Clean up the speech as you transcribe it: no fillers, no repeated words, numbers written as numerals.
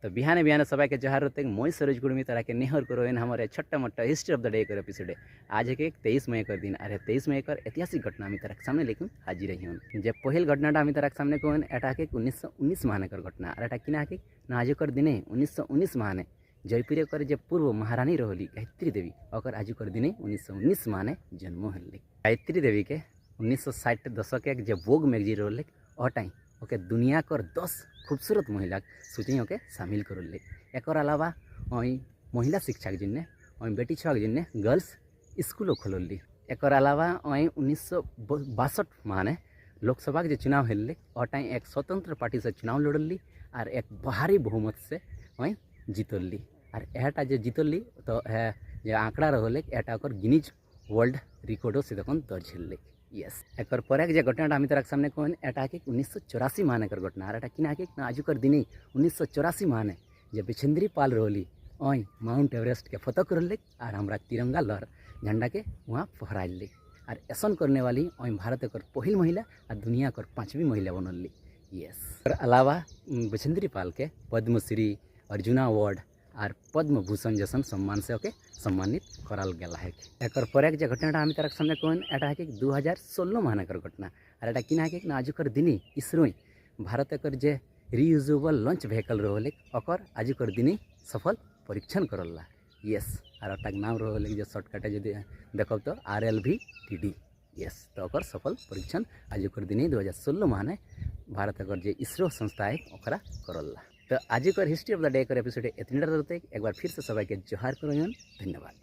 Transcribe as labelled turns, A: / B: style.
A: तो बिहाने बिहाने सबाई के जोहार होते मैं सरोज गुड़मी तरह के नेहर करो इन हमारे छोटा मोटा हिस्ट्री ऑफ द डे कर एपिसोड आज है 23 मई कर दिन अरे 23 मई कर ऐतिहासिक घटना आम तरह सामने लेकिन हाजिर रही हूँ जे पहल घटना आम तरह सामने कहन एटा 1919 महानेकर घटना और एटा किना ना आजकर दिने 1919 महाने जयपुर कर जे पूर्व महारानी रही गायत्री देवी और आजकर दिने 1919 महाने जन्म हेल्ले गायत्री देवी के 1960 दशक एक जो वोग मैगजीन रोल अटाई ओके दुनिया कर 10 खूबसूरत महिला सूची ओके शामिल कर एक अलावा महिला शिक्षा के जिन्ने बेटी छुआ के जिन्ने गर्ल्स स्कूलों खोलली एक अलावा 1962 माने लोकसभा के जो चुनाव हेल्ले अटाई एक स्वतंत्र पार्टी से चुनाव लड़ली और एक भारी बहुमत से जीतली और एटा जो जीतली तो जो आंकड़ा रही एटा गिनीज वर्ल्ड रिकॉर्डो से तक दर्ज हेल्ले यस एक जो घटना आम तरह सामने कहन एटा 1984 मानेकर घटना और एटा किना ना आजुकर दिन 1984 माने जो बिछेंद्री पाल रही माउंट एवरेस्ट के फतह कर और हमारा तिरंगा लहर झंडा के वहाँ फहराइल और ऐसा करने वाली भारत कर पहल महिला और दुनिया कर 5वीं महिला बनल यस और अलावा बिछेंद्री पाल के पद्मश्री अर्जुना अवार्ड और पद्म भूषण जैसन सम्मान से ओके सम्मानित कराल गया है एक जो घटना आम तरह सामने कहन एटा 2016 महानेकर घटना और एटा किना ना आजुकर दिन इसरो भारत कर जे रियूजेबल लॉन्च व्हीकल रही और आजुकर दिन सफल परीक्षण करला यस और नाम रही जो शॉर्टकट जो देख तो RLV-TD यस तो और सफल परीक्षण आजुकर दिन 2016 महाने भारत कर जे इसरो संस्था है ओकरा करला तो आज कर हिस्ट्री ऑफ द डे कर एपिसोड इतने रहते एक बार फिर से सबाई के जोहार करो धन्यवाद।